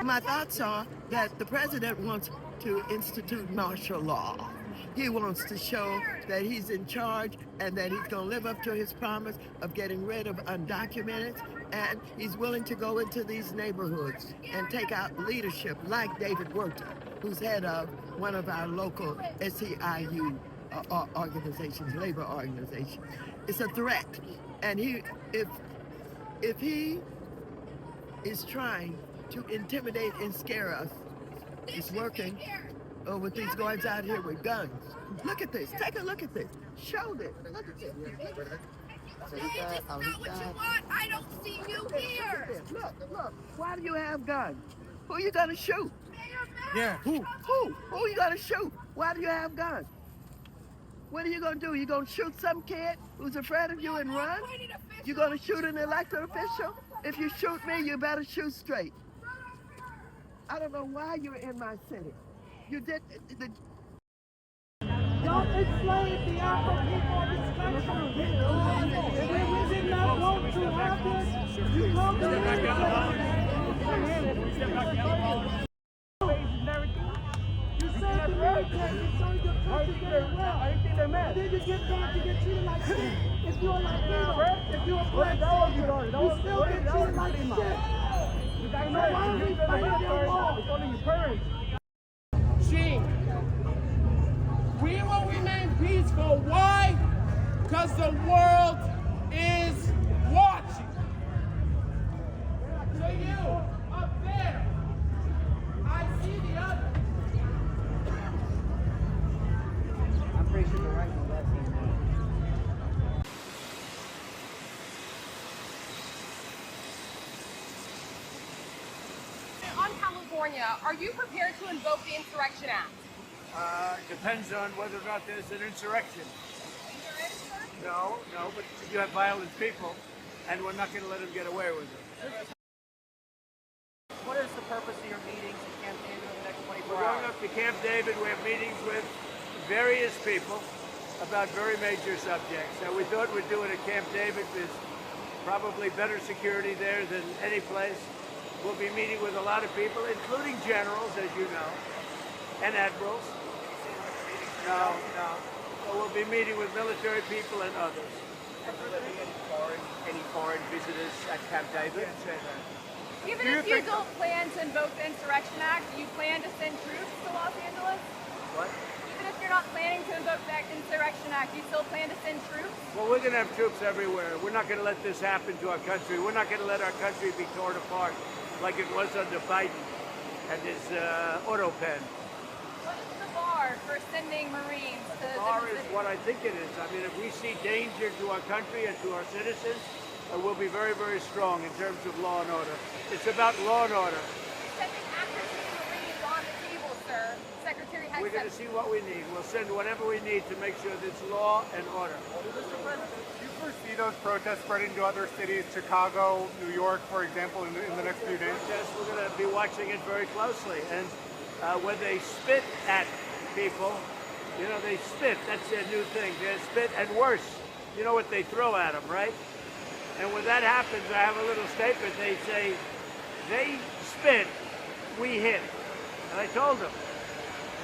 my thoughts are that the president wants to institute martial law. He wants to show that he's in charge and that he's going to live up to his promise of getting rid of undocumented, and he's willing to go into these neighborhoods and take out leadership like David Werter, who's head of one of our local SEIU organizations, labor organizations. It's a threat, and if he is trying to intimidate and scare us, it's working. With these guys out here with guns. Look at this. Take a look at this. Show this. Look at this. It's not what you want. I don't see you here. Look. Why do you have guns? Who are you gonna shoot? Yeah. Who are you gonna shoot? Why do you have guns? What are you gonna do? You gonna shoot some kid who's afraid of you and run? You gonna shoot an elected official? If you shoot me, you better shoot straight. I don't know why you're in my city. You did. Y'all enslaved the Afro people of this country. And we did not want to have this. You come to me. You served the military. You served your country very well. And then you get back to get treated like shit. If you're like if you're a black soldier, you still get treated like shit. So why are we fighting your law? We will remain peaceful. Why? Because the world is watching. So you, up there, I see the other. I'm pretty sure the right and left hand. On California, are you prepared to invoke the Insurrection Act? Depends on whether or not there's an insurrection. No, but you have violent people, and we're not going to let them get away with it. What is the purpose of your meetings in Camp David over the next 24 We're going hours? up to Camp David. We have meetings with various people about very major subjects. Now, we thought we'd do it at Camp David. There's probably better security there than any place. We'll be meeting with a lot of people, including generals, as you know, and admirals. No. So we'll be meeting with military people and others. Are there any foreign visitors at Camp David? Even if you don't plan to invoke the Insurrection Act, do you plan to send troops to Los Angeles? What? Even if you're not planning to invoke the Insurrection Act, you still plan to send troops? Well, we're going to have troops everywhere. We're not going to let this happen to our country. We're not going to let our country be torn apart like it was under Biden and his auto pen. What is the bar for sending Marines to The bar is what I think it is. I mean, if we see danger to our country and to our citizens, we'll be very, very strong in terms of law and order. It's about law and order. Sending active duty Marines on the table, sir. Secretary has We're going to see what we need. We'll send whatever we need to make sure there's law and order. Mr. President, do you foresee those protests spreading to other cities, Chicago, New York, for example, in the next few days? Protests, we're going to be watching it very closely. And when they spit at people, you know, they spit. That's their new thing. They spit, and worse, you know what they throw at them, right? And when that happens, I have a little statement. They say, they spit, we hit. And I told them,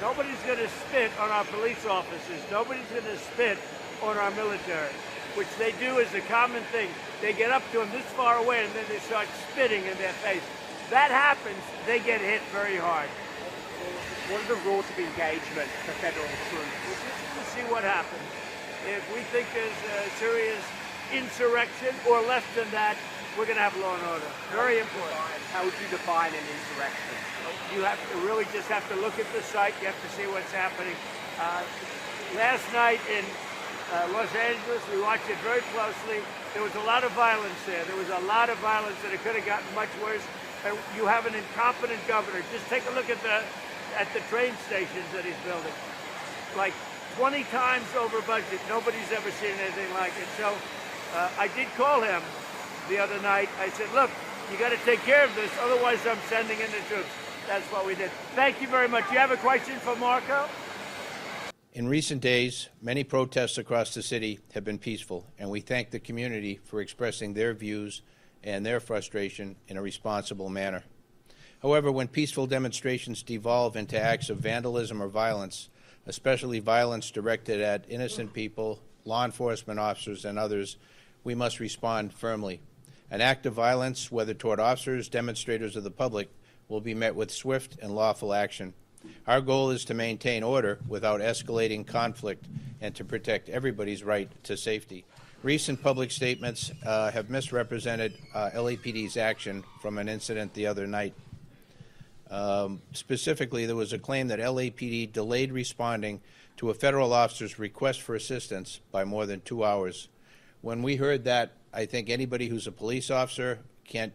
nobody's going to spit on our police officers. Nobody's going to spit on our military, which they do as a common thing. They get up to them this far away, and then they start spitting in their face. That happens, they get hit very hard. What are the rules of engagement for federal troops? We'll see what happens. If we think there's a serious insurrection or less than that, we're going to have law and order. Very important. How would you define an insurrection? You have to really just have to look at the site. You have to see what's happening. Last night in Los Angeles, we watched it very closely. There was a lot of violence there. There was a lot of violence, and it could have gotten much worse. And you have an incompetent governor. Just take a look at the train stations that he's building. Like 20 times over budget. Nobody's ever seen anything like it. So I did call him the other night. I said, look, you got to take care of this, otherwise I'm sending in the troops. That's what we did. Thank you very much. You have a question for Marco? In recent days, many protests across the city have been peaceful, and we thank the community for expressing their views and their frustration in a responsible manner. However, when peaceful demonstrations devolve into acts of vandalism or violence, especially violence directed at innocent people, law enforcement officers, and others, we must respond firmly. An act of violence, whether toward officers, demonstrators, or the public, will be met with swift and lawful action. Our goal is to maintain order without escalating conflict and to protect everybody's right to safety. Recent public statements have misrepresented LAPD's action from an incident the other night. Specifically, there was a claim that LAPD delayed responding to a federal officer's request for assistance by more than 2 hours. When we heard that, I think anybody who's a police officer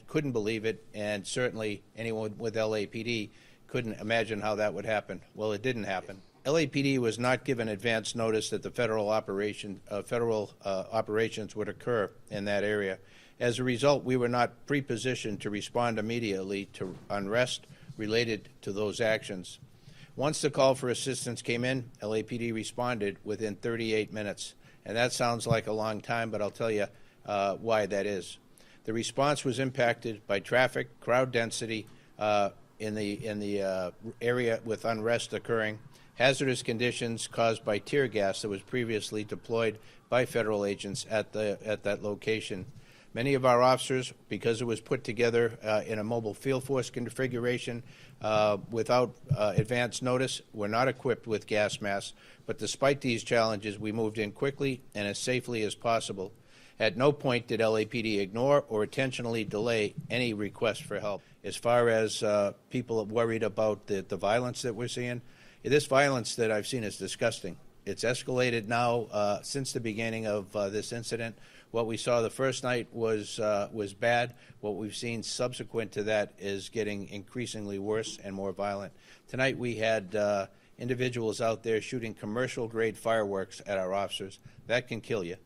couldn't believe it, and certainly anyone with LAPD couldn't imagine how that would happen. Well, it didn't happen. LAPD was not given advance notice that the federal operations would occur in that area. As a result, we were not pre-positioned to respond immediately to unrest related to those actions. Once the call for assistance came in, LAPD responded within 38 minutes. And that sounds like a long time, but I'll tell you why that is. The response was impacted by traffic, crowd density in the area with unrest occurring, hazardous conditions caused by tear gas that was previously deployed by federal agents at that location. Many of our officers, because it was put together in a mobile field force configuration without advance notice, were not equipped with gas masks. But despite these challenges, we moved in quickly and as safely as possible. At no point did LAPD ignore or intentionally delay any request for help. As far as people worried about the violence that we're seeing, this violence that I've seen is disgusting. It's escalated now since the beginning of this incident. What we saw the first night was bad. What we've seen subsequent to that is getting increasingly worse and more violent. Tonight we had individuals out there shooting commercial-grade fireworks at our officers. That can kill you.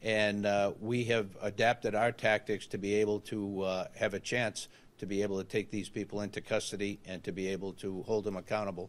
And we have adapted our tactics to be able to have a chance to be able to take these people into custody and to be able to hold them accountable.